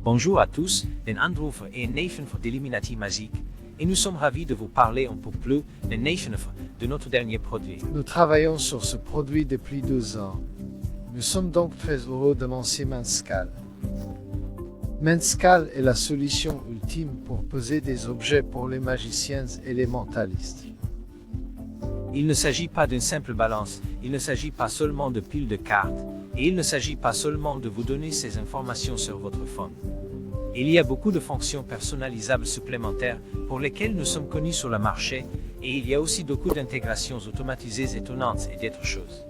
Bonjour à tous, den Anrufer et Nathan d'Illuminati Magique, et nous sommes ravis de vous parler un peu plus de Nathan de notre dernier produit. Nous travaillons sur ce produit depuis 2 ans. Nous sommes donc très heureux de lancer Manscal. Manscal est la solution ultime pour poser des objets pour les magiciens et les mentalistes. Il ne s'agit pas d'une simple balance, il ne s'agit pas seulement de piles de cartes, et il ne s'agit pas seulement de vous donner ces informations sur votre phone. Il y a beaucoup de fonctions personnalisables supplémentaires pour lesquelles nous sommes connus sur le marché, et il y a aussi beaucoup d'intégrations automatisées étonnantes et d'autres choses.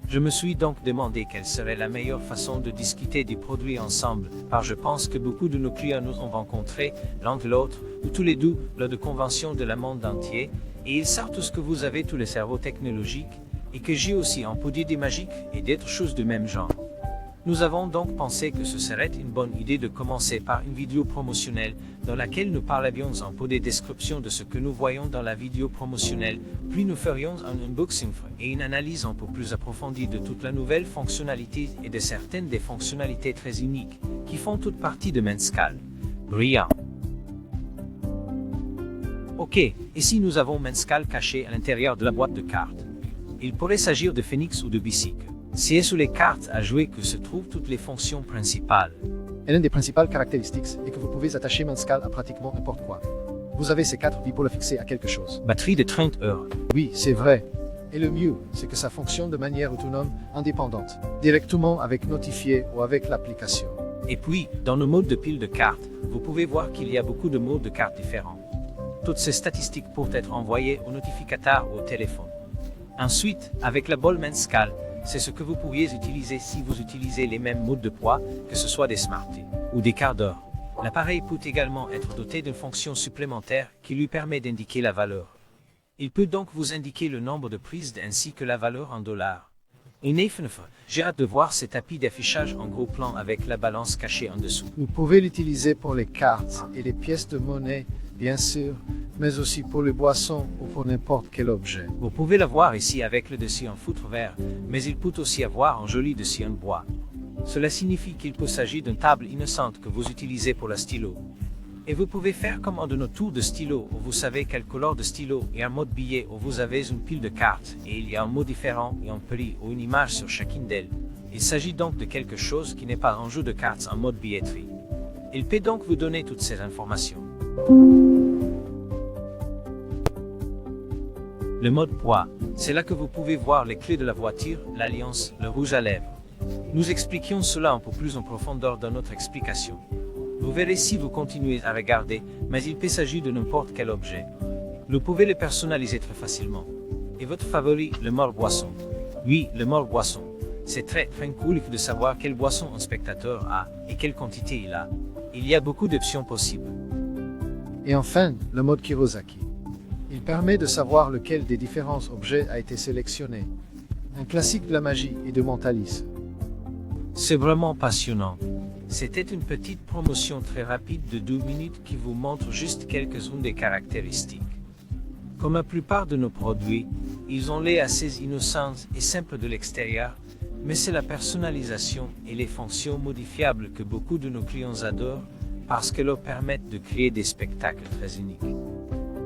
Je me suis donc demandé quelle serait la meilleure façon de discuter des produits ensemble, car je pense que beaucoup de nos clients nous ont rencontrés, l'un de l'autre, ou tous les deux, lors de conventions de le monde entier, et ils savent tous que vous avez tous les cerveaux technologiques, et que j'ai aussi un peu d'idées magiques et d'autres choses du même genre. Nous avons donc pensé que ce serait une bonne idée de commencer par une vidéo promotionnelle dans laquelle nous parlerions un peu des descriptions de ce que nous voyons dans la vidéo promotionnelle, puis nous ferions un unboxing et une analyse un peu plus approfondie de toute la nouvelle fonctionnalité et de certaines des fonctionnalités très uniques qui font toute partie de Manscal. Brillant. Ok, et si nous avons Manscal caché à l'intérieur de la boîte de cartes? Il pourrait s'agir de Phoenix ou de bicycle. C'est sur les cartes à jouer que se trouvent toutes les fonctions principales. Et l'une des principales caractéristiques est que vous pouvez attacher Manscal à pratiquement n'importe quoi. Vous avez ces 4 billes pour le fixer à quelque chose. Batterie de 30 heures. Oui, c'est vrai. Et le mieux, c'est que ça fonctionne de manière autonome, indépendante, directement avec Notifié ou avec l'application. Et puis, dans le mode de pile de cartes, vous pouvez voir qu'il y a beaucoup de modes de cartes différents. Toutes ces statistiques peuvent être envoyées au notificateur ou au téléphone. Ensuite, avec la bolle Manscal, c'est ce que vous pourriez utiliser si vous utilisez les mêmes modes de poids, que ce soit des Smarties ou des quarts d'heure. L'appareil peut également être doté d'une fonction supplémentaire qui lui permet d'indiquer la valeur. Il peut donc vous indiquer le nombre de prises ainsi que la valeur en dollars. Et Nathan, j'ai hâte de voir ces tapis d'affichage en gros plan avec la balance cachée en dessous. Vous pouvez l'utiliser pour les cartes et les pièces de monnaie, bien sûr, mais aussi pour les boissons ou pour n'importe quel objet. Vous pouvez la voir ici avec le dessus en foutre vert, mais il peut aussi avoir un joli dessus en bois. Cela signifie qu'il peut s'agir d'une table innocente que vous utilisez pour le stylo. Et vous pouvez faire comme un de nos tours de stylo où vous savez quelle couleur de stylo et un mode billet où vous avez une pile de cartes et il y a un mot différent et un prix ou une image sur chacune d'elles. Il s'agit donc de quelque chose qui n'est pas un jeu de cartes en mode billetterie. Il peut donc vous donner toutes ces informations. Le mode poids, c'est là que vous pouvez voir les clés de la voiture, l'alliance, le rouge à lèvres. Nous expliquions cela un peu plus en profondeur dans notre explication. Vous verrez si vous continuez à regarder, mais il peut s'agir de n'importe quel objet. Vous pouvez le personnaliser très facilement. Et votre favori, le mort boisson. Oui, le mort boisson. C'est très cool de savoir quelle boisson un spectateur a et quelle quantité il a. Il y a beaucoup d'options possibles. Et enfin, le mode Kirosaki. Il permet de savoir lequel des différents objets a été sélectionné. Un classique de la magie et de mentalisme. C'est vraiment passionnant. C'était une petite promotion très rapide de 2 minutes qui vous montre juste quelques-unes des caractéristiques. Comme la plupart de nos produits, ils ont l'air assez innocents et simples de l'extérieur, mais c'est la personnalisation et les fonctions modifiables que beaucoup de nos clients adorent parce qu'elles leur permettent de créer des spectacles très uniques.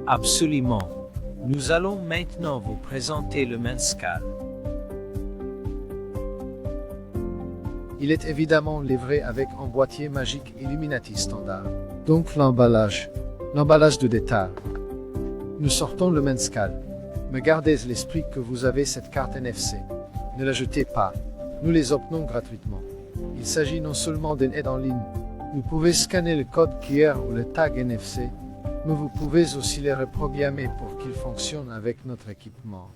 Absolument. Nous allons maintenant vous présenter le Manscal. Il est évidemment livré avec un boîtier magique Illuminati standard. Donc l'emballage de détail. Nous sortons le Manscal. Mais gardez l'esprit que vous avez cette carte NFC. Ne la jetez pas. Nous les obtenons gratuitement. Il s'agit non seulement d'une aide en ligne. Vous pouvez scanner le code QR ou le tag NFC, mais vous pouvez aussi les reprogrammer pour qu'ils fonctionnent avec notre équipement.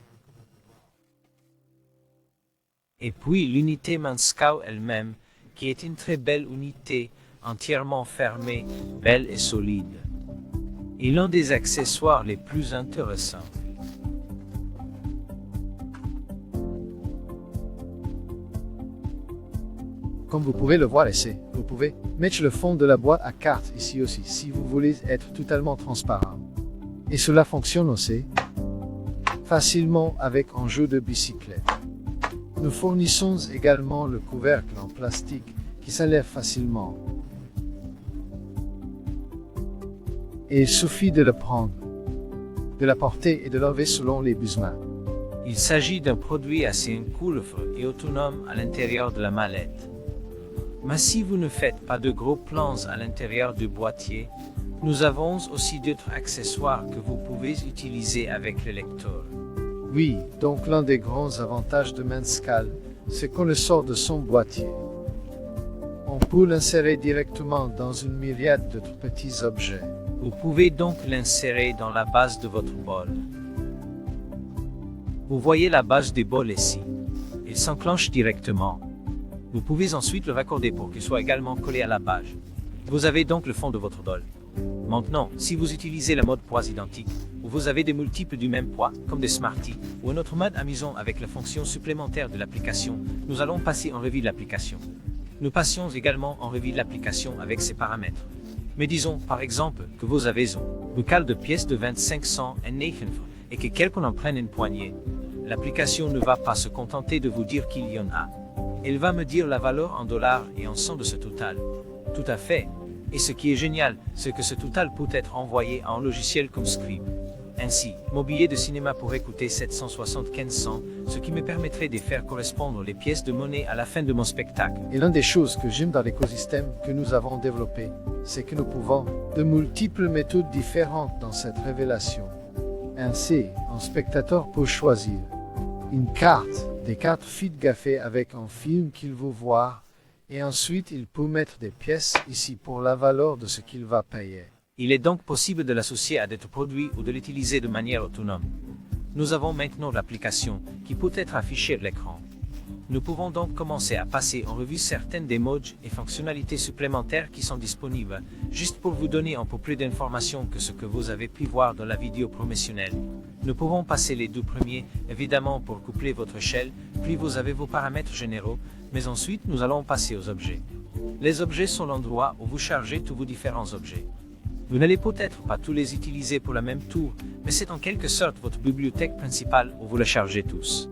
Et puis l'unité Manscal elle-même, qui est une très belle unité, entièrement fermée, belle et solide. Et l'un des accessoires les plus intéressants. Comme vous pouvez le voir ici, vous pouvez mettre le fond de la boîte à cartes ici aussi si vous voulez être totalement transparent. Et cela fonctionne aussi facilement avec un jeu de bicyclette. Nous fournissons également le couvercle en plastique qui s'enlève facilement. Et il suffit de le prendre, de la porter et de l'enlever selon les besoins. Il s'agit d'un produit assez incolore et autonome à l'intérieur de la mallette. Mais si vous ne faites pas de gros plans à l'intérieur du boîtier, nous avons aussi d'autres accessoires que vous pouvez utiliser avec le lecteur. Oui, donc l'un des grands avantages de Menscal, c'est qu'on le sort de son boîtier. On peut l'insérer directement dans une myriade d'autres petits objets. Vous pouvez donc l'insérer dans la base de votre bol. Vous voyez la base du bol ici. Il s'enclenche directement. Vous pouvez ensuite le raccorder pour qu'il soit également collé à la base. Vous avez donc le fond de votre bol. Maintenant, si vous utilisez le mode poids identique, ou vous avez des multiples du même poids, comme des Smarties, ou un autre mode amusant avec la fonction supplémentaire de l'application, nous allons passer en revue l'application. Nous passions également en revue l'application avec ses paramètres. Mais disons, par exemple, que vous avez un bocal de pièces de 2509 et que quelqu'un en prenne une poignée. L'application ne va pas se contenter de vous dire qu'il y en a. Elle va me dire la valeur en dollars et en cents de ce total. Tout à fait. Et ce qui est génial, c'est que ce total peut être envoyé à un logiciel comme Scribe. Ainsi, mon billet de cinéma pourrait coûter 775 cents, ce qui me permettrait de faire correspondre les pièces de monnaie à la fin de mon spectacle. Et l'une des choses que j'aime dans l'écosystème que nous avons développé, c'est que nous pouvons de multiples méthodes différentes dans cette révélation. Ainsi, un spectateur peut choisir une carte, des cartes fotographiées avec un film qu'il veut voir, et ensuite il peut mettre des pièces ici pour la valeur de ce qu'il va payer. Il est donc possible de l'associer à d'autres produits ou de l'utiliser de manière autonome. Nous avons maintenant l'application qui peut être affichée à l'écran. Nous pouvons donc commencer à passer en revue certaines des modes et fonctionnalités supplémentaires qui sont disponibles, juste pour vous donner un peu plus d'informations que ce que vous avez pu voir dans la vidéo promotionnelle. Nous pouvons passer les deux premiers, évidemment pour coupler votre échelle, puis vous avez vos paramètres généraux, mais ensuite nous allons passer aux objets. Les objets sont l'endroit où vous chargez tous vos différents objets. Vous n'allez peut-être pas tous les utiliser pour la même tour, mais c'est en quelque sorte votre bibliothèque principale où vous les chargez tous.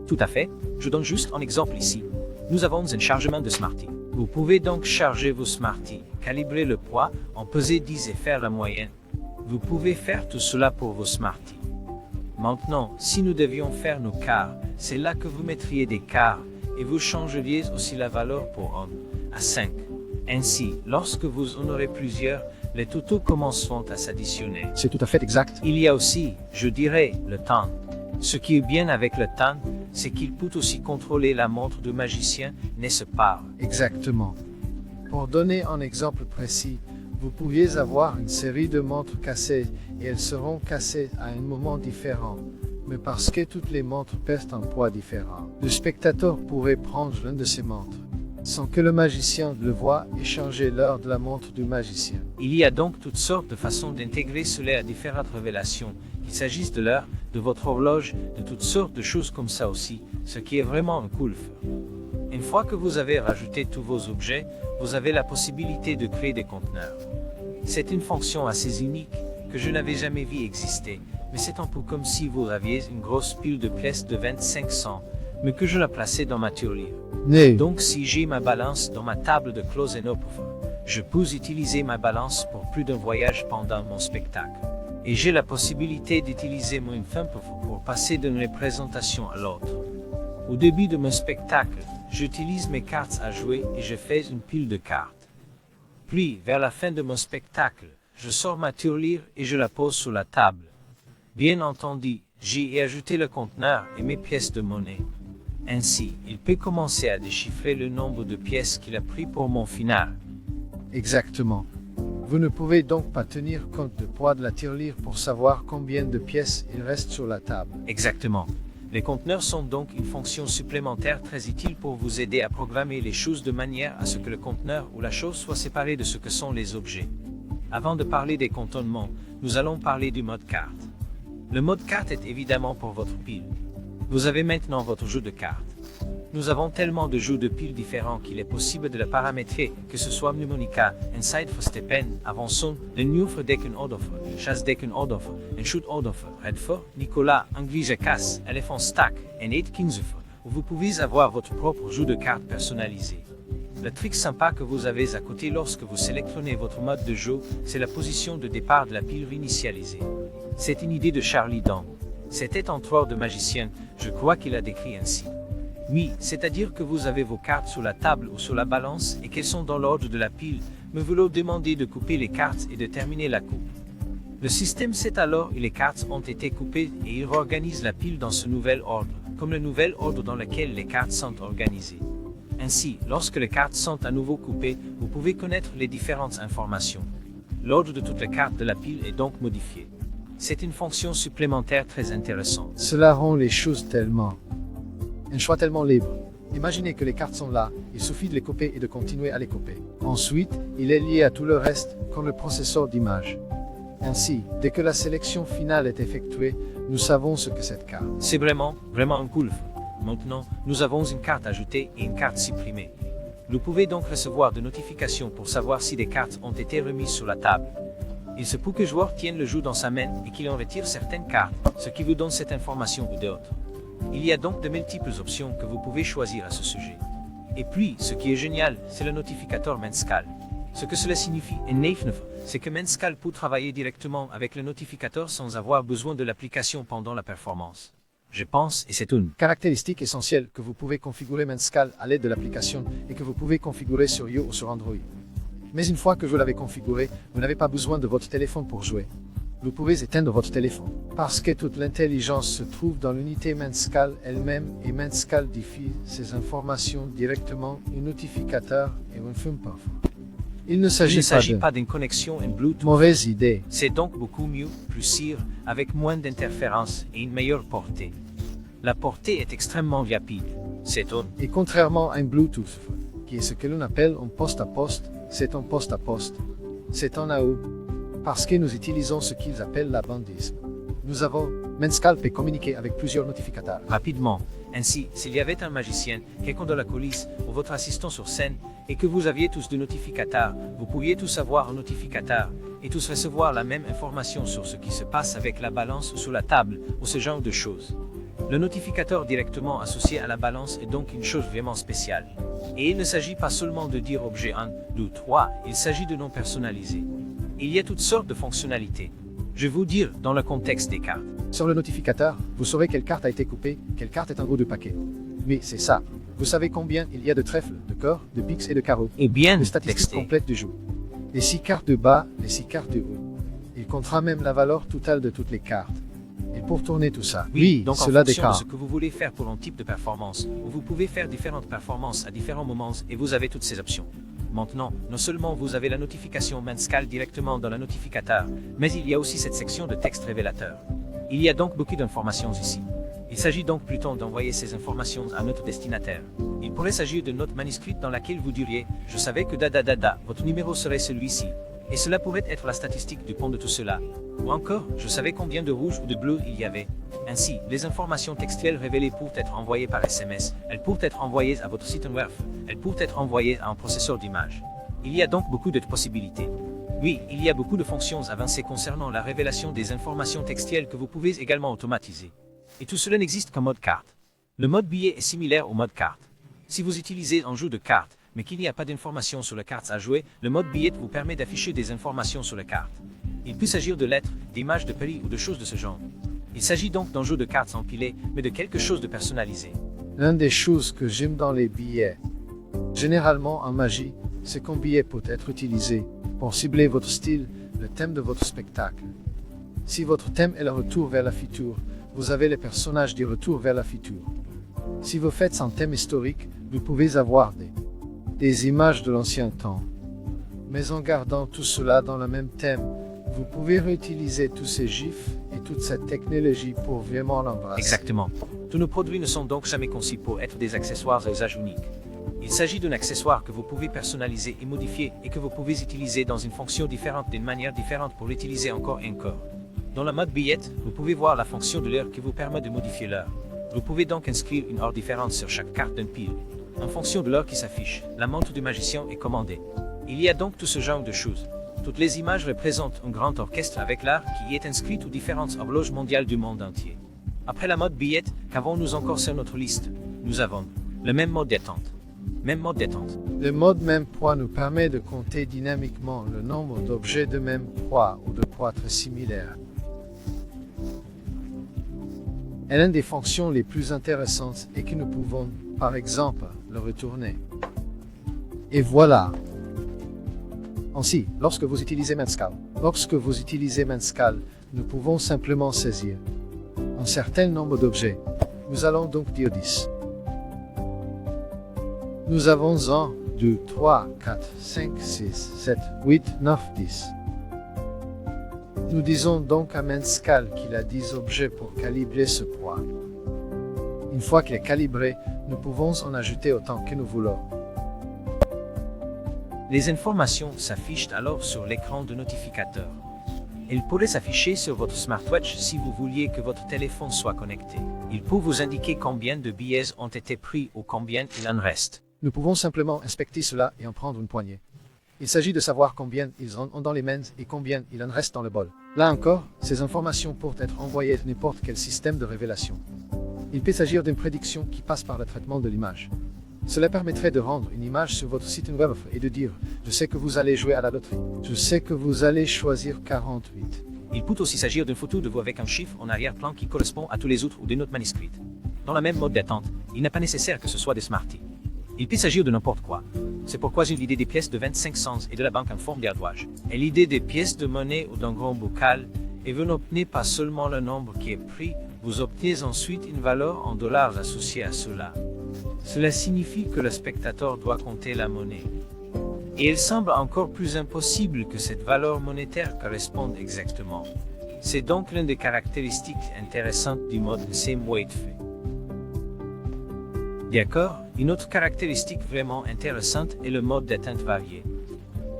Tout à fait, je donne juste un exemple ici. Nous avons un chargement de Smarties. Vous pouvez donc charger vos Smarties, calibrer le poids, en peser 10 et faire la moyenne. Vous pouvez faire tout cela pour vos Smarties. Maintenant, si nous devions faire nos quarts, c'est là que vous mettriez des quarts, et vous changeriez aussi la valeur pour 1 à 5. Ainsi, lorsque vous en aurez plusieurs, les totaux commenceront à s'additionner. C'est tout à fait exact. Il y a aussi, je dirais, le temps. Ce qui est bien avec le temps, c'est qu'il peut aussi contrôler la montre du magicien, n'est-ce pas? Exactement. Pour donner un exemple précis, vous pouviez avoir une série de montres cassées et elles seront cassées à un moment différent. Mais parce que toutes les montres pèsent un poids différent, le spectateur pourrait prendre l'une de ces montres, sans que le magicien le voie et changer l'heure de la montre du magicien. Il y a donc toutes sortes de façons d'intégrer cela à différentes révélations, qu'il s'agisse de l'heure, de votre horloge, de toutes sortes de choses comme ça aussi, ce qui est vraiment un cool fait. Une fois que vous avez rajouté tous vos objets, vous avez la possibilité de créer des conteneurs. C'est une fonction assez unique que je n'avais jamais vu exister, mais c'est un peu comme si vous aviez une grosse pile de pièces de 2500, mais que je la plaçais dans ma tirelire. Donc si j'ai ma balance dans ma table de close and open, je peux utiliser ma balance pour plus d'un voyage pendant mon spectacle. Et j'ai la possibilité d'utiliser mon thumb pour passer d'une représentation à l'autre. Au début de mon spectacle, j'utilise mes cartes à jouer et je fais une pile de cartes. Puis, vers la fin de mon spectacle, je sors ma tirelire et je la pose sur la table. Bien entendu, j'y ai ajouté le conteneur et mes pièces de monnaie. Ainsi, il peut commencer à déchiffrer le nombre de pièces qu'il a pris pour mon final. Exactement. Vous ne pouvez donc pas tenir compte du poids de la tirelire pour savoir combien de pièces il reste sur la table. Exactement. Les conteneurs sont donc une fonction supplémentaire très utile pour vous aider à programmer les choses de manière à ce que le conteneur ou la chose soit séparé de ce que sont les objets. Avant de parler des contournements, nous allons parler du mode carte. Le mode carte est évidemment pour votre pile. Vous avez maintenant votre jeu de cartes. Nous avons tellement de jeux de piles différents qu'il est possible de le paramétrer, que ce soit mnemonica, Inside for Stepen, Avanson, le New for Decken Ordoffer, Chasse Decken Ordoffer, and Shoot Ordoffer, Redfor, Nicolas, Anglija Casse, Elephant Stack, and 8 Kingsoffer, où vous pouvez avoir votre propre jeu de cartes personnalisé. Le truc sympa que vous avez à côté lorsque vous sélectionnez votre mode de jeu, c'est la position de départ de la pile réinitialisée. C'est une idée de Charlie Dong. C'était un tour de magicien, je crois qu'il a décrit ainsi. Oui, c'est-à-dire que vous avez vos cartes sur la table ou sur la balance et qu'elles sont dans l'ordre de la pile, mais vous leur demandez de couper les cartes et de terminer la coupe. Le système sait alors et les cartes ont été coupées et il réorganise la pile dans ce nouvel ordre, comme le nouvel ordre dans lequel les cartes sont organisées. Ainsi, lorsque les cartes sont à nouveau coupées, vous pouvez connaître les différentes informations. L'ordre de toutes les cartes de la pile est donc modifié. C'est une fonction supplémentaire très intéressante. Cela rend les choses un choix tellement libre. Imaginez que les cartes sont là, il suffit de les couper et de continuer à les couper. Ensuite, il est lié à tout le reste, comme le processeur d'image. Ainsi, dès que la sélection finale est effectuée, nous savons ce que cette carte. C'est vraiment un cool. Maintenant, nous avons une carte ajoutée et une carte supprimée. Vous pouvez donc recevoir des notifications pour savoir si des cartes ont été remises sur la table. Il se peut que le joueur tienne le jeu dans sa main et qu'il en retire certaines cartes, ce qui vous donne cette information ou d'autres. Il y a donc de multiples options que vous pouvez choisir à ce sujet. Et puis, ce qui est génial, c'est le notificateur Menscal. Ce que cela signifie, c'est que Menscal peut travailler directement avec le notificateur sans avoir besoin de l'application pendant la performance. Je pense, et c'est une caractéristique essentielle que vous pouvez configurer Menscal à l'aide de l'application et que vous pouvez configurer sur iOS ou sur Android. Mais une fois que vous l'avez configuré, vous n'avez pas besoin de votre téléphone pour jouer. Vous pouvez éteindre votre téléphone, parce que toute l'intelligence se trouve dans l'unité Menscal elle-même et Menscal diffuse ces informations directement au notificateur et au Fumpuff. Il ne s'agit pas d'une connexion en Bluetooth. Mauvaise idée. C'est donc beaucoup mieux, plus sûr, avec moins d'interférences et une meilleure portée. La portée est extrêmement rapide. C'est un. Et contrairement à un Bluetooth, qui est ce que l'on appelle un poste-à-poste, c'est un poste-à-poste. C'est un AO. Parce que nous utilisons ce qu'ils appellent la bandisme. Nous avons Menscal peut communiquer avec plusieurs notificateurs. Rapidement. Ainsi, s'il y avait un magicien, quelqu'un de la coulisse, ou votre assistant sur scène, et que vous aviez tous des notificateurs, vous pouviez tous avoir un notificateur, et tous recevoir la même information sur ce qui se passe avec la balance sur la table, ou ce genre de choses. Le notificateur directement associé à la balance est donc une chose vraiment spéciale. Et il ne s'agit pas seulement de dire objet 1, 2, 3, il s'agit de non personnaliser. Il y a toutes sortes de fonctionnalités. Je vais vous dire dans le contexte des cartes. Sur le notificateur, vous saurez quelle carte a été coupée, quelle carte est en haut de paquet. Oui, c'est ça. Vous savez combien il y a de trèfles, de corps, de piques et de carreaux. Et bien de statistiques complètes du jeu. Les 6 cartes de bas, les 6 cartes de haut. Il comptera même la valeur totale de toutes les cartes. Et pour tourner tout ça, oui, donc cela en fonction décale. de ce que vous voulez faire pour un type de performance, vous pouvez faire différentes performances à différents moments et vous avez toutes ces options. Maintenant, non seulement vous avez la notification Menscal directement dans le notificateur, mais il y a aussi cette section de texte révélateur. Il y a donc beaucoup d'informations ici. Il s'agit donc plutôt d'envoyer ces informations à notre destinataire. Il pourrait s'agir de note manuscrite dans laquelle vous diriez « Je savais que votre numéro serait celui-ci ». Et cela pourrait être la statistique du pont de tout cela. Ou encore, je savais combien de rouge ou de bleu il y avait. Ainsi, les informations textuelles révélées peuvent être envoyées par SMS, elles peuvent être envoyées à votre site web, elles peuvent être envoyées à un processeur d'image. Il y a donc beaucoup de possibilités. Oui, il y a beaucoup de fonctions avancées concernant la révélation des informations textuelles que vous pouvez également automatiser. Et tout cela n'existe qu'en mode carte. Le mode billet est similaire au mode carte. Si vous utilisez un jeu de cartes, mais qu'il n'y a pas d'informations sur la carte à jouer, le mode billet vous permet d'afficher des informations sur la carte. Il peut s'agir de lettres, d'images de prix ou de choses de ce genre. Il s'agit donc d'un jeu de cartes empilé, mais de quelque chose de personnalisé. L'une des choses que j'aime dans les billets, généralement en magie, c'est qu'un billet peut être utilisé pour cibler votre style, le thème de votre spectacle. Si votre thème est le retour vers la future, vous avez les personnages du retour vers la future. Si vous faites un thème historique, vous pouvez avoir des images de l'ancien temps. Mais en gardant tout cela dans le même thème, vous pouvez réutiliser tous ces gifs et toute cette technologie pour vraiment l'embrasser. Exactement. Tous nos produits ne sont donc jamais conçus pour être des accessoires à usage unique. Il s'agit d'un accessoire que vous pouvez personnaliser et modifier et que vous pouvez utiliser dans une fonction différente d'une manière différente pour l'utiliser encore et encore. Dans le mode billet, vous pouvez voir la fonction de l'heure qui vous permet de modifier l'heure. Vous pouvez donc inscrire une heure différente sur chaque carte d'une pile. En fonction de l'heure qui s'affiche, la montre du magicien est commandée. Il y a donc tout ce genre de choses. Toutes les images représentent un grand orchestre avec l'art qui est inscrit aux différentes horloges mondiales du monde entier. Après la mode billet, qu'avons-nous encore sur notre liste? Nous avons le même mode d'attente. Même mode détente. Le mode même poids nous permet de compter dynamiquement le nombre d'objets de même poids ou de poids très similaires. Et l'une des fonctions les plus intéressantes est que nous pouvons, par exemple, le retourner. Et voilà. Ainsi, lorsque vous utilisez Manscal, nous pouvons simplement saisir un certain nombre d'objets. Nous allons donc dire 10. Nous avons 1, 2, 3, 4, 5, 6, 7, 8, 9, 10. Nous disons donc à Manscal qu'il a 10 objets pour calibrer ce poids. Une fois qu'il est calibré, nous pouvons en ajouter autant que nous voulons. Les informations s'affichent alors sur l'écran de notificateur. Elles pourraient s'afficher sur votre smartwatch si vous vouliez que votre téléphone soit connecté. Il peut vous indiquer combien de billets ont été pris ou combien il en reste. Nous pouvons simplement inspecter cela et en prendre une poignée. Il s'agit de savoir combien ils en ont dans les mains et combien il en reste dans le bol. Là encore, ces informations peuvent être envoyées à n'importe quel système de révélation. Il peut s'agir d'une prédiction qui passe par le traitement de l'image. Cela permettrait de rendre une image sur votre site web et de dire « Je sais que vous allez jouer à la loterie. Je sais que vous allez choisir 48. » Il peut aussi s'agir d'une photo de vous avec un chiffre en arrière-plan qui correspond à tous les autres ou des notes manuscrites. Dans le même mode d'attente, il n'est pas nécessaire que ce soit des Smarties. Il peut s'agir de n'importe quoi. C'est pourquoi j'ai l'idée des pièces de 25 cents et de la banque en forme d'ardouage. Et l'idée des pièces de monnaie ou d'un grand bocal, et vous n'obtenez pas seulement le nombre qui est pris, vous obtenez ensuite une valeur en dollars associée à cela. Cela signifie que le spectateur doit compter la monnaie. Et il semble encore plus impossible que cette valeur monétaire corresponde exactement. C'est donc l'une des caractéristiques intéressantes du mode Same Weight Fait. D'accord, une autre caractéristique vraiment intéressante est le mode d'atteinte varié.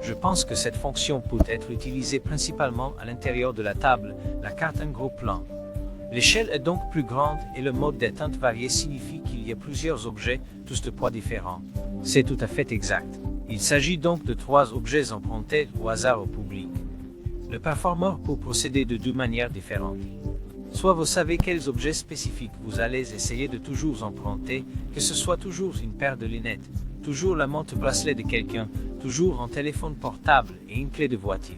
Je pense que cette fonction peut être utilisée principalement à l'intérieur de la table, la carte en gros plan. L'échelle est donc plus grande et le mode d'atteinte varié signifie qu'il y a plusieurs objets, tous de poids différents. C'est tout à fait exact. Il s'agit donc de 3 objets empruntés au hasard au public. Le performeur peut procéder de 2 manières différentes. Soit vous savez quels objets spécifiques vous allez essayer de toujours emprunter, que ce soit toujours une paire de lunettes, toujours la montre bracelet de quelqu'un, toujours un téléphone portable et une clé de voiture.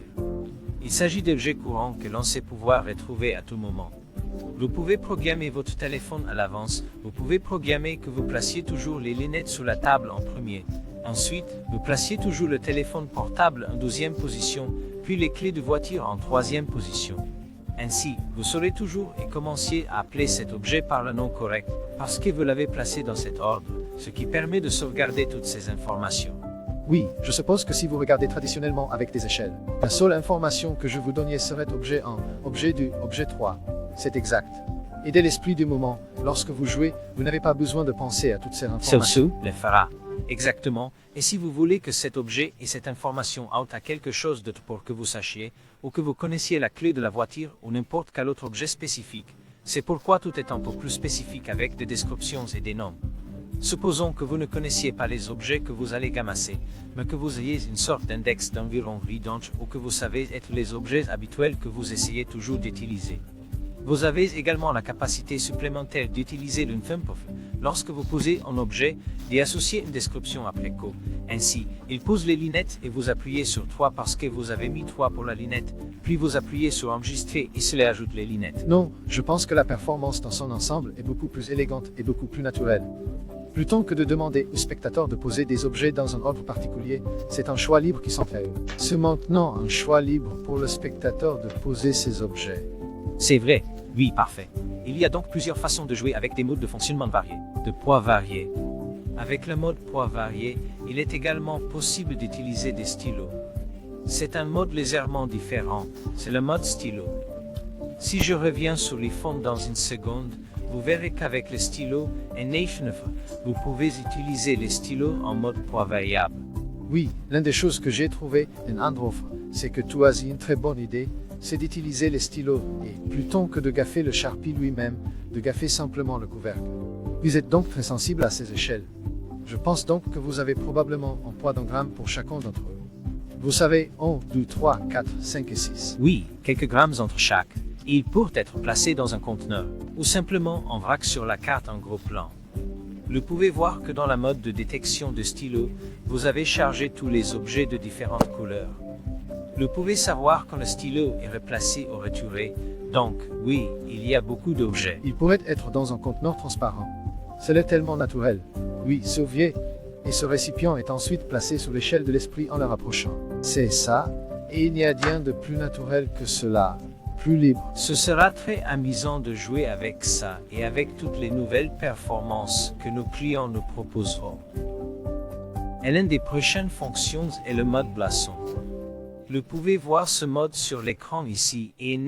Il s'agit d'objets courants que l'on sait pouvoir retrouver à tout moment. Vous pouvez programmer votre téléphone à l'avance, vous pouvez programmer que vous placiez toujours les lunettes sur la table en premier. Ensuite, vous placiez toujours le téléphone portable en 2e position, puis les clés de voiture en 3e position. Ainsi, vous saurez toujours et commenciez à appeler cet objet par le nom correct, parce que vous l'avez placé dans cet ordre, ce qui permet de sauvegarder toutes ces informations. Oui, je suppose que si vous regardez traditionnellement avec des échelles, la seule information que je vous donnais serait objet 1, objet 2, objet 3. C'est exact. Et dès l'esprit du moment, lorsque vous jouez, vous n'avez pas besoin de penser à toutes ces informations. Celui le fera. Exactement. Et si vous voulez que cet objet et cette information aient à quelque chose d'autre pour que vous sachiez, ou que vous connaissiez la clé de la voiture ou n'importe quel autre objet spécifique, c'est pourquoi tout est un peu plus spécifique avec des descriptions et des noms. Supposons que vous ne connaissiez pas les objets que vous allez gamasser, mais que vous ayez une sorte d'index d'environ 8 inches ou que vous savez être les objets habituels que vous essayez toujours d'utiliser. Vous avez également la capacité supplémentaire d'utiliser une thumbpuff lorsque vous posez un objet, d'y associer une description après coup. Ainsi, il pose les lunettes et vous appuyez sur 3 parce que vous avez mis 3 pour la lunette, puis vous appuyez sur enregistrer et cela ajoute les lunettes. Non, je pense que la performance dans son ensemble est beaucoup plus élégante et beaucoup plus naturelle. Plutôt que de demander au spectateur de poser des objets dans un ordre particulier, c'est un choix libre qui s'en fait. C'est maintenant un choix libre pour le spectateur de poser ses objets. C'est vrai, oui, parfait. Il y a donc plusieurs façons de jouer avec des modes de fonctionnement variés, de poids variés. Avec le mode poids varié, il est également possible d'utiliser des stylos. C'est un mode légèrement différent, c'est le mode stylo. Si je reviens sur les fonds dans une seconde, vous verrez qu'avec le stylo et Nation, vous pouvez utiliser les stylos en mode poids variable. Oui, l'une des choses que j'ai trouvées en Androff, c'est que tu as une très bonne idée, c'est d'utiliser les stylos et, plutôt que de gaffer le Sharpie lui-même, de gaffer simplement le couvercle. Vous êtes donc très sensible à ces échelles. Je pense donc que vous avez probablement un poids d'un gramme pour chacun d'entre eux. Vous savez, 1, 2, 3, 4, 5 et 6. Oui, quelques grammes entre chaque. Ils peuvent être placés dans un conteneur, ou simplement en vrac sur la carte en gros plan. Vous pouvez voir que dans la mode de détection de stylos, vous avez chargé tous les objets de différentes couleurs. Vous pouvez savoir quand le stylo est replacé ou retiré. Donc, oui, il y a beaucoup d'objets. Il pourrait être dans un conteneur transparent. C'est tellement naturel. Oui, sauviez. Et ce récipient est ensuite placé sur l'échelle de l'esprit en le rapprochant. C'est ça, et il n'y a rien de plus naturel que cela, plus libre. Ce sera très amusant de jouer avec ça et avec toutes les nouvelles performances que nos clients nous proposeront. Et l'une des prochaines fonctions est le mode boisson. Vous pouvez voir ce mode sur l'écran ici et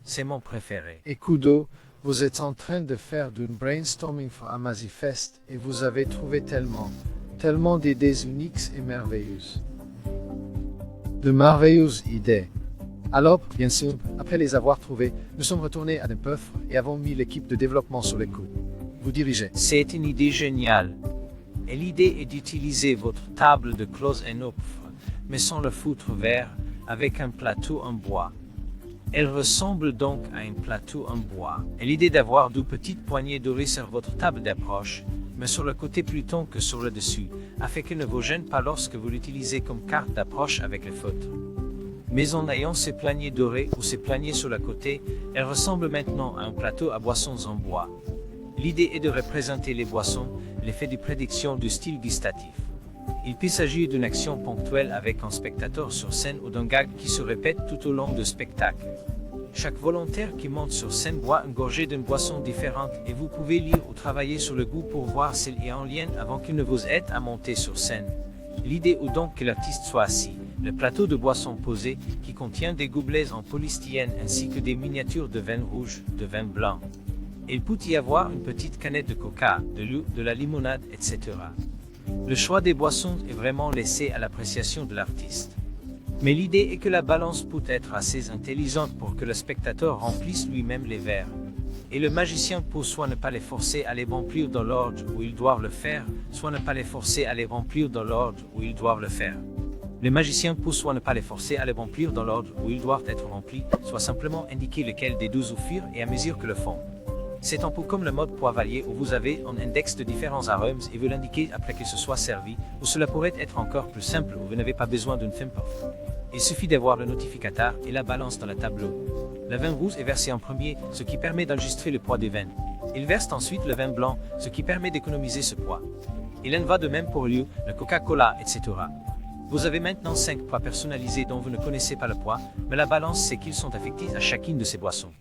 c'est mon préféré. Et Kudo, vous êtes en train de faire du brainstorming pour Amazifest et vous avez trouvé tellement d'idées uniques et merveilleuses. De merveilleuses idées. Alors, bien sûr, après les avoir trouvées, nous sommes retournés à Dunpuff et avons mis l'équipe de développement sur les coups. Vous dirigez. C'est une idée géniale. Et l'idée est d'utiliser votre table de close and open, mais sans le foutre vert, avec un plateau en bois. Elle ressemble donc à un plateau en bois. Et l'idée d'avoir deux petites poignées dorées sur votre table d'approche, mais sur le côté plutôt que sur le dessus, afin qu'elle ne vous gêne pas lorsque vous l'utilisez comme carte d'approche avec les feutres. Mais en ayant ces poignées dorées ou ces poignées sur le côté, elle ressemble maintenant à un plateau à boissons en bois. L'idée est de représenter les boissons, l'effet de prédiction du style gustatif. Il peut s'agir d'une action ponctuelle avec un spectateur sur scène ou d'un gag qui se répète tout au long du spectacle. Chaque volontaire qui monte sur scène boit une gorgée d'une boisson différente et vous pouvez lire ou travailler sur le goût pour voir s'il est en lien avant qu'il ne vous aide à monter sur scène. L'idée est donc que l'artiste soit assis, le plateau de boisson posé qui contient des gobelets en polystyrène ainsi que des miniatures de vin rouge, de vin blanc. Il peut y avoir une petite canette de coca, de l'eau, de la limonade, etc. Le choix des boissons est vraiment laissé à l'appréciation de l'artiste. Mais l'idée est que la balance peut être assez intelligente pour que le spectateur remplisse lui-même les verres. Et le magicien peut soit ne pas les forcer à les remplir dans l'ordre où ils doivent le faire, soit ne pas les forcer à les remplir dans l'ordre où ils doivent le faire. Le magicien peut soit ne pas les forcer à les remplir dans l'ordre où ils doivent être remplis, soit simplement indiquer lequel des deux offrir et à mesure que le font. C'est un peu comme le mode poivalier où vous avez un index de différents arômes et vous l'indiquez après qu'il se soit servi, ou cela pourrait être encore plus simple où vous n'avez pas besoin d'une FIMPOF. Il suffit d'avoir le notificateur et la balance dans le tableau. Le vin rouge est versé en premier, ce qui permet d'enregistrer le poids des vins. Il verse ensuite le vin blanc, ce qui permet d'économiser ce poids. Il en va de même pour l'eau, le Coca-Cola, etc. Vous avez maintenant 5 poids personnalisés dont vous ne connaissez pas le poids, mais la balance c'est qu'ils sont affectés à chacune de ces boissons.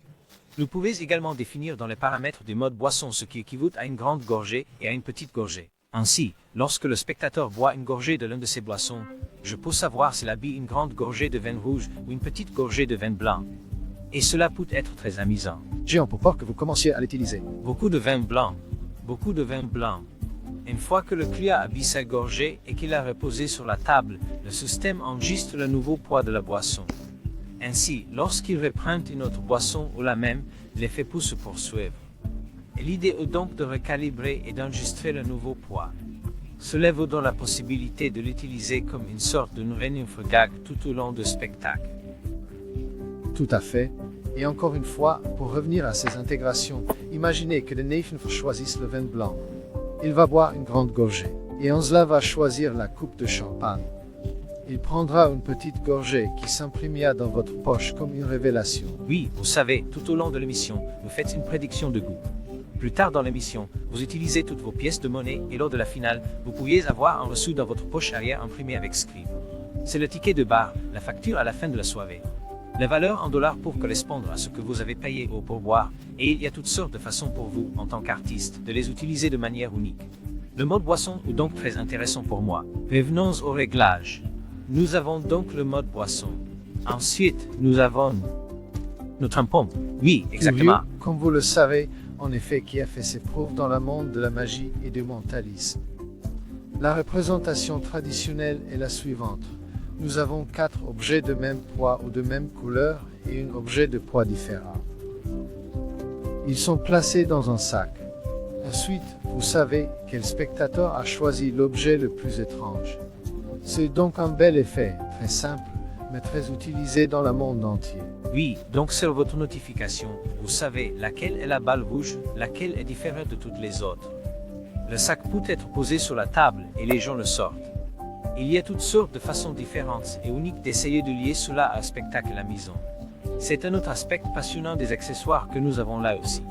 Vous pouvez également définir dans les paramètres du mode boisson ce qui équivaut à une grande gorgée et à une petite gorgée. Ainsi, lorsque le spectateur boit une gorgée de l'une de ces boissons, je peux savoir s'il a bu une grande gorgée de vin rouge ou une petite gorgée de vin blanc. Et cela peut être très amusant. J'ai un peu peur que vous commenciez à l'utiliser. Beaucoup de vin blanc. Beaucoup de vin blanc. Une fois que le client a bu sa gorgée et qu'il a reposé sur la table, le système enregistre le nouveau poids de la boisson. Ainsi, lorsqu'il reprend une autre boisson ou la même, l'effet peut se poursuivre. Et l'idée est donc de recalibrer et d'enregistrer le nouveau poids. Cela vous donne la possibilité de l'utiliser comme une sorte de running gag tout au long du spectacle. Tout à fait. Et encore une fois, pour revenir à ces intégrations, imaginez que le Nathan choisisse le vin blanc. Il va boire une grande gorgée. Et Angela va choisir la coupe de champagne. Il prendra une petite gorgée qui s'imprimera dans votre poche comme une révélation. Oui, vous savez, tout au long de l'émission, vous faites une prédiction de goût. Plus tard dans l'émission, vous utilisez toutes vos pièces de monnaie et lors de la finale, vous pourriez avoir un reçu dans votre poche arrière imprimé avec Scribe. C'est le ticket de bar, la facture à la fin de la soirée. La valeur en dollars pour correspondre à ce que vous avez payé au pourboire, et il y a toutes sortes de façons pour vous, en tant qu'artiste, de les utiliser de manière unique. Le mode boisson est donc très intéressant pour moi. Revenons au réglage. Nous avons donc le mode boisson. Ensuite, nous avons notre tampon. Oui, exactement. Curieux, comme vous le savez, en effet, qui a fait ses preuves dans le monde de la magie et du mentalisme. La représentation traditionnelle est la suivante. Nous avons 4 objets de même poids ou de même couleur et un objet de poids différent. Ils sont placés dans un sac. Ensuite, vous savez quel spectateur a choisi l'objet le plus étrange. C'est donc un bel effet, très simple, mais très utilisé dans le monde entier. Oui, donc sur votre notification, vous savez laquelle est la balle rouge, laquelle est différente de toutes les autres. Le sac peut être posé sur la table et les gens le sortent. Il y a toutes sortes de façons différentes et uniques d'essayer de lier cela à un spectacle à la maison. C'est un autre aspect passionnant des accessoires que nous avons là aussi.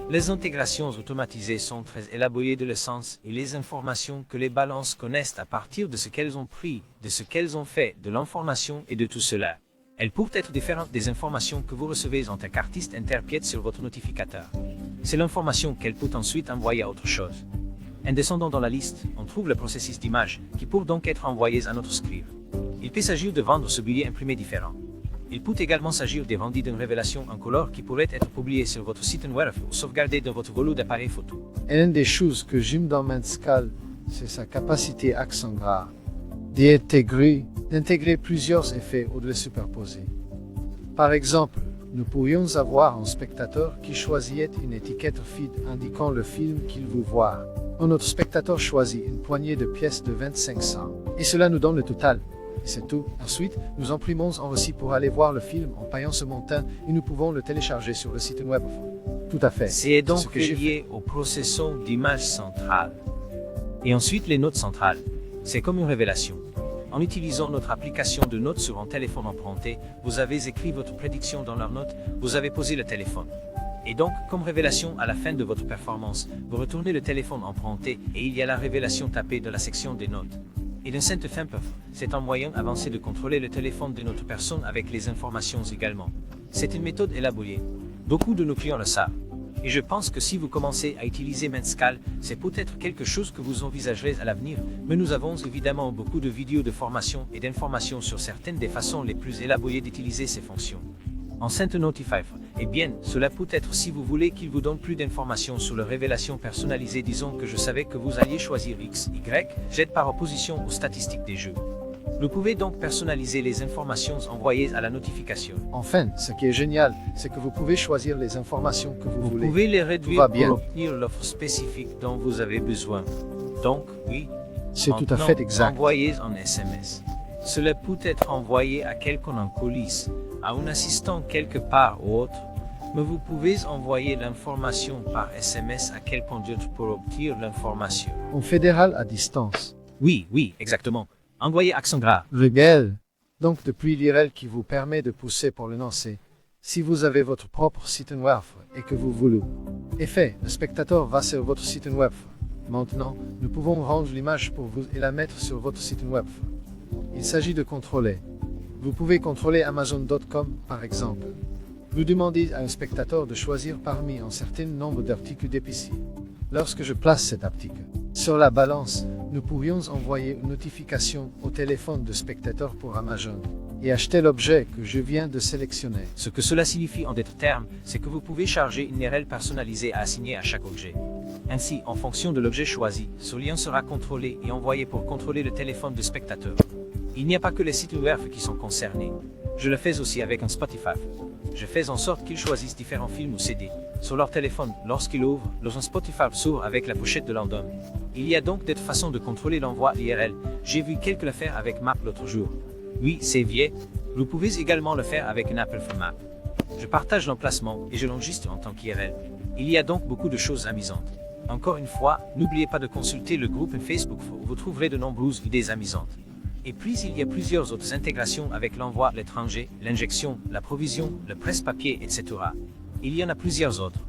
Les intégrations automatisées sont très élaborées de l'essence et les informations que les balances connaissent à partir de ce qu'elles ont pris, de ce qu'elles ont fait, de l'information et de tout cela. Elles peuvent être différentes des informations que vous recevez en tant qu'artiste interprète sur votre notificateur. C'est l'information qu'elle peut ensuite envoyer à autre chose. En descendant dans la liste, on trouve le processus d'image, qui peut donc être envoyé à notre scribe. Il peut s'agir de vendre ce billet imprimé différent. Il peut également s'agir de vendre d'une révélation en couleur qui pourrait être publiée sur votre site web ou sauvegardée dans votre volume d'appareil photo. Et l'une des choses que j'aime dans Manscal, c'est sa capacité accent gras, d'intégrer plusieurs effets ou de les superposer. Par exemple, nous pourrions avoir un spectateur qui choisit une étiquette feed indiquant le film qu'il veut voir. Un autre spectateur choisit une poignée de pièces de 25 cents. Et cela nous donne le total. Et c'est tout. Ensuite, nous imprimons un reçu pour aller voir le film en payant ce montant et nous pouvons le télécharger sur le site web. Tout à fait. C'est donc lié au processus d'image centrale. Et ensuite, les notes centrales. C'est comme une révélation. En utilisant notre application de notes sur un téléphone emprunté, vous avez écrit votre prédiction dans leurs notes, vous avez posé le téléphone. Et donc, comme révélation à la fin de votre performance, vous retournez le téléphone emprunté et il y a la révélation tapée de la section des notes. Et d'un simple fin c'est un moyen avancé de contrôler le téléphone de notre personne avec les informations également. C'est une méthode élaborée. Beaucoup de nos clients le savent. Et je pense que si vous commencez à utiliser Manscal, c'est peut-être quelque chose que vous envisagerez à l'avenir, mais nous avons évidemment beaucoup de vidéos de formation et d'informations sur certaines des façons les plus élaborées d'utiliser ces fonctions. Enceinte Notify, eh bien, cela peut être si vous voulez qu'il vous donne plus d'informations sur la révélation personnalisée. Disons que je savais que vous alliez choisir X, Y, Z par opposition aux statistiques des jeux. Vous pouvez donc personnaliser les informations envoyées à la notification. Enfin, ce qui est génial, c'est que vous pouvez choisir les informations que vous voulez. Vous pouvez les réduire pour obtenir l'offre spécifique dont vous avez besoin. Donc, oui, c'est tout à fait exact. Envoyez un SMS. Cela peut être envoyé à quelqu'un en coulisses, à un assistant quelque part ou autre, mais vous pouvez envoyer l'information par SMS à quelqu'un d'autre pour obtenir l'information. En fédéral à distance. Oui, exactement. Envoyez accent gras. Régal. Donc depuis l'IRL qui vous permet de pousser pour le lancer. Si vous avez votre propre site web et que vous voulez. Effet, le spectateur va sur votre site web. Maintenant, nous pouvons rendre l'image pour vous et la mettre sur votre site web. Il s'agit de contrôler. Vous pouvez contrôler Amazon.com par exemple. Vous demandez à un spectateur de choisir parmi un certain nombre d'articles d'épicier. Lorsque je place cet article sur la balance, nous pourrions envoyer une notification au téléphone de spectateur pour Amazon et acheter l'objet que je viens de sélectionner. Ce que cela signifie en d'autres termes, c'est que vous pouvez charger une URL personnalisée à assigner à chaque objet. Ainsi, en fonction de l'objet choisi, ce lien sera contrôlé et envoyé pour contrôler le téléphone du spectateur. Il n'y a pas que les sites web qui sont concernés. Je le fais aussi avec un Spotify. Je fais en sorte qu'ils choisissent différents films ou CD sur leur téléphone lorsqu'ils ouvrent un Spotify s'ouvre avec la pochette de l'album. Il y a donc d'autres façons de contrôler l'envoi IRL. J'ai vu quelques le faire avec Map l'autre jour. Oui, c'est vieux. Vous pouvez également le faire avec une Apple Map. Je partage l'emplacement et je l'enregistre en tant qu'IRL. Il y a donc beaucoup de choses amusantes. Encore une fois, n'oubliez pas de consulter le groupe Facebook où vous trouverez de nombreuses idées amusantes. Et puis il y a plusieurs autres intégrations avec l'envoi à l'étranger, l'injection, la provision, le presse-papier, etc. Il y en a plusieurs autres.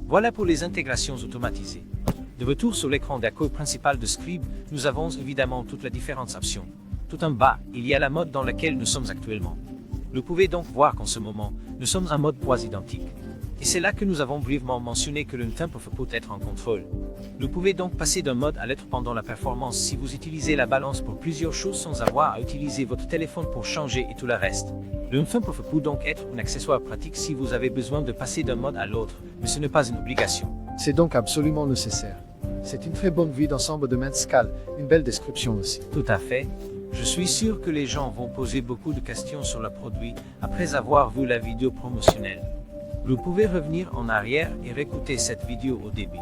Voilà pour les intégrations automatisées. De retour sur l'écran d'accueil principal de Scribe, nous avons évidemment toutes les différentes options. Tout en bas, il y a la mode dans laquelle nous sommes actuellement. Vous pouvez donc voir qu'en ce moment, nous sommes en mode quasi identique. Et c'est là que nous avons brièvement mentionné que le tempo peut être en contrôle. Vous pouvez donc passer d'un mode à l'autre pendant la performance si vous utilisez la balance pour plusieurs choses sans avoir à utiliser votre téléphone pour changer et tout le reste. Le tempo peut donc être un accessoire pratique si vous avez besoin de passer d'un mode à l'autre, mais ce n'est pas une obligation. C'est donc absolument nécessaire. C'est une très bonne vue d'ensemble de Manscal, une belle description aussi. Tout à fait. Je suis sûr que les gens vont poser beaucoup de questions sur le produit après avoir vu la vidéo promotionnelle. Vous pouvez revenir en arrière et réécouter cette vidéo au début.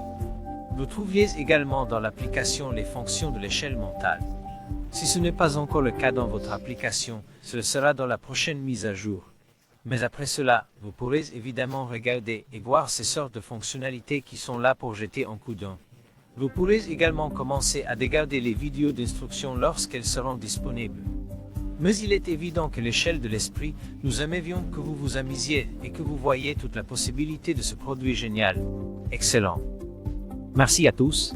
Vous trouviez également dans l'application les fonctions de l'échelle mentale. Si ce n'est pas encore le cas dans votre application, ce sera dans la prochaine mise à jour. Mais après cela, vous pourrez évidemment regarder et voir ces sortes de fonctionnalités qui sont là pour jeter un coup d'œil. Vous pourrez également commencer à regarder les vidéos d'instruction lorsqu'elles seront disponibles. Mais il est évident que l'échelle de l'esprit, nous aimerions que vous vous amusiez et que vous voyiez toute la possibilité de ce produit génial. Excellent. Merci à tous.